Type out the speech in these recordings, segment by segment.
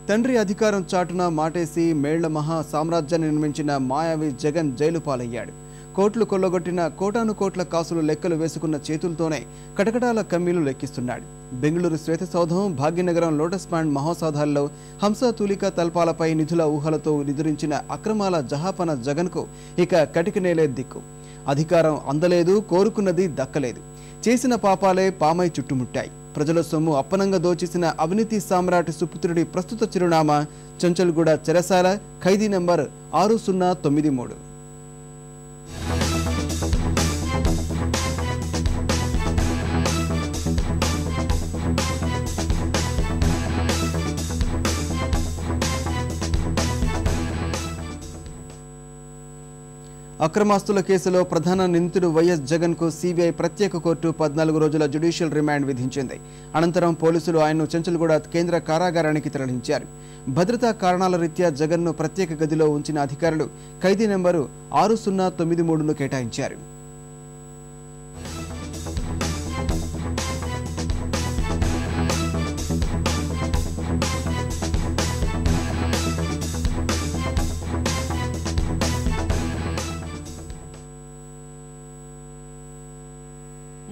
తండ్రి అధికారం చాటున మాటేసి మేళ్ల మహా సామ్రాజ్యాన్ని నిర్మించిన మాయావి జగన్ జైలు పాలయ్యాడు. కోట్లు కొల్లగొట్టిన కోటాను కోట్ల కాసులు లెక్కలు వేసుకున్న చేతులతోనే కటకటాల కమ్మీలు లెక్కిస్తున్నాడు. బెంగళూరు శ్వేతసౌధం, భాగ్యనగరం లోటస్ పాండ్ మహోసౌధాల్లో హంసతూలిక తల్పాలపై నిధుల ఊహలతో నిదురించిన అక్రమాల జహాపన జగన్కు ఇక కటికనేలే దిక్కు. అధికారం అందలేదు, కోరుకున్నది దక్కలేదు. చేసిన పాపాలే పామై చుట్టుముట్టాయి. ప్రజల సొమ్ము అప్పనంగా దోచేసిన అవినీతి సామ్రాట్ సుపుత్రుడి ప్రస్తుత చిరునామా చంచల్గూడ చెరసాల, ఖైదీ నంబర్ 6093. అక్రమాస్తుల కేసులో ప్రధాన నిందితుడు వైఎస్ జగన్ కు సిబిఐ ప్రత్యేక కోర్టు 14 రోజుల జ్యుడిషియల్ రిమాండ్ విధించింది. అనంతరం పోలీసులు ఆయన్ను చంచల్గూడ కేంద్ర కారాగారానికి తరలించారు. భద్రతా కారణాల రీత్యా జగన్ ను ప్రత్యేక గదిలో ఉంచిన అధికారులు ఖైదీ నెంబరు 6093ను కేటాయించారు.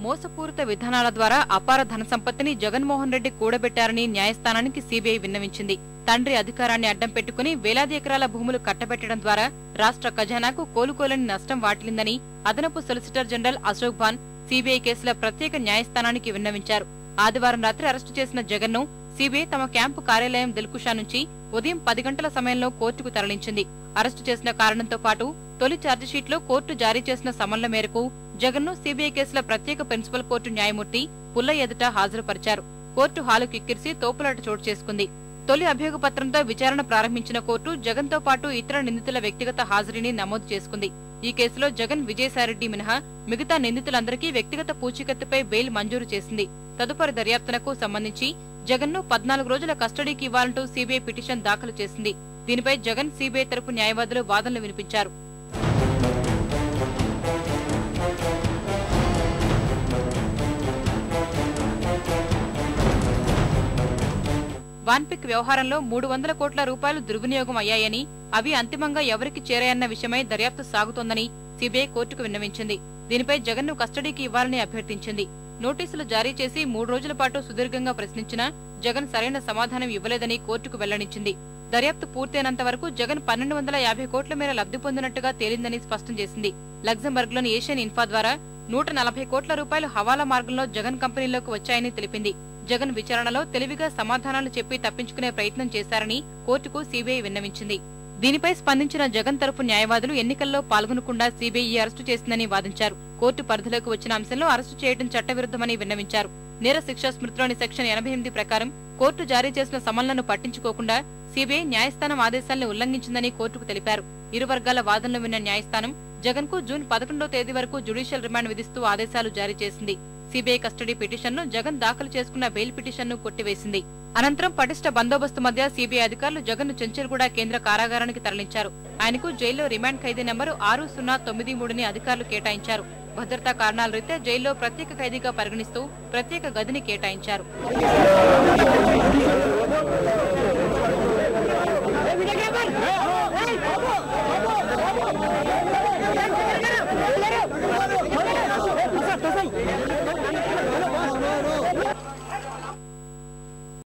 మోసపూరిత విధానాల ద్వారా అపార ధన సంపత్తిని జగన్మోహన్ రెడ్డి కూడబెట్టారని న్యాయస్థానానికి సీబీఐ విన్నవించింది. తండ్రి అధికారాన్ని అడ్డం పెట్టుకుని వేలాది ఎకరాల భూములు కట్టబెట్టడం ద్వారా రాష్ట్ర ఖజానాకు కోలుకోలేని నష్టం వాటిల్లిందని అదనపు solicitor general Ashok Bhan CBI కేసుల ప్రత్యేక న్యాయస్థానానికి విన్నవించారు. ఆదివారం రాత్రి అరెస్టు చేసిన జగన్ను సీబీఐ తమ క్యాంపు కార్యాలయం దిల్కుషా నుంచి ఉదయం 10 గంటల సమయంలో కోర్టుకు తరలించింది. అరెస్టు చేసిన కారణంతో పాటు తొలి ఛార్జిషీట్లో కోర్టు జారీ చేసిన సమన్ల మేరకు జగన్ను సీబీఐ కేసుల ప్రత్యేక ప్రిన్సిపల్ కోర్టు న్యాయమూర్తి పుల్ల ఎదుట హాజరుపరిచారు. కోర్టు హాలు కిక్కిరిసి తోపులాట చోటు చేసుకుంది. తొలి అభియోగ పత్రంతో విచారణ ప్రారంభించిన కోర్టు జగన్తో పాటు ఇతర నిందితుల వ్యక్తిగత హాజరీని నమోదు చేసుకుంది. ఈ కేసులో జగన్, విజయసాయిరెడ్డి మినహా మిగతా నిందితులందరికీ వ్యక్తిగత పూచీకత్తుపై బెయిల్ మంజూరు చేసింది. తదుపరి దర్యాప్తునకు సంబంధించి జగన్ను 14 రోజుల కస్టడీకి ఇవ్వాలంటూ సీబీఐ పిటిషన్ దాఖలు చేసింది. దీనిపై జగన్, సీబీఐ తరపు న్యాయవాదులు వాదనలు వినిపించారు. వాన్పిక్ వ్యవహారంలో 300 కోట్ల రూపాయలు దుర్వినియోగం అయ్యాయని, అవి అంతిమంగా ఎవరికి చేరాయన్న విషయమై దర్యాప్తు సాగుతోందని సీబీఐ కోర్టుకు విన్నవించింది. దీనిపై జగన్ను కస్టడీకి ఇవ్వాలని అభ్యర్థించింది. నోటీసులు జారీ చేసి 3 రోజుల పాటు సుదీర్ఘంగా ప్రశ్నించినా జగన్ సరైన సమాధానం ఇవ్వలేదని కోర్టుకు వెల్లడించింది. దర్యాప్తు పూర్తయినంత వరకు జగన్ 1250 కోట్ల మేర లబ్ధి పొందినట్టుగా తేలిందని స్పష్టం చేసింది. లగ్జంబర్గ్లోని ఏషియన్ ఇన్ఫా ద్వారా 140 కోట్ల రూపాయలు హవాలా మార్గంలో జగన్ కంపెనీలోకి వచ్చాయని తెలిపింది. జగన్ విచారణలో తెలివిగా సమాధానాలు చెప్పి తప్పించుకునే ప్రయత్నం చేశారని కోర్టుకు సీబీఐ విన్నవించింది. దీనిపై స్పందించిన జగన్ తరపు న్యాయవాదులు ఎన్నికల్లో పాల్గొనకుండా సీబీఐ అరెస్టు చేసిందని వాదించారు. కోర్టు పరిధిలోకి వచ్చిన అంశంలో అరెస్టు చేయడం చట్టవిరుద్ధమని విన్నవించారు. నేర శిక్షా స్మృతిలోని సెక్షన్ 88 ప్రకారం కోర్టు జారీ చేసిన సమన్లను పట్టించుకోకుండా సీబీఐ న్యాయస్థానం ఆదేశాలను ఉల్లంఘించిందని కోర్టుకు తెలిపారు. ఇరు వర్గాల వాదనలు విన్న న్యాయస్థానం జగన్ కు జూన్ 11వ తేదీ వరకు జ్యుడిషియల్ రిమాండ్ విధిస్తూ ఆదేశాలు జారీ చేసింది. సీబీఐ కస్టడీ పిటిషన్ను, జగన్ దాఖలు చేసుకున్న బెయిల్ పిటిషన్ను కొట్టివేసింది. అనంతరం పటిష్ట బందోబస్తు మధ్య సీబీఐ అధికారులు జగన్ను చంచల్గూడ కేంద్ర కారాగారానికి తరలించారు. ఆయనకు జైల్లో రిమాండ్ ఖైదీ నెంబరు 6093ని అధికారులు కేటాయించారు. భద్రతా కారణాల రీత్యా జైల్లో ప్రత్యేక ఖైదీగా పరిగణిస్తూ ప్రత్యేక గదిని కేటాయించారు.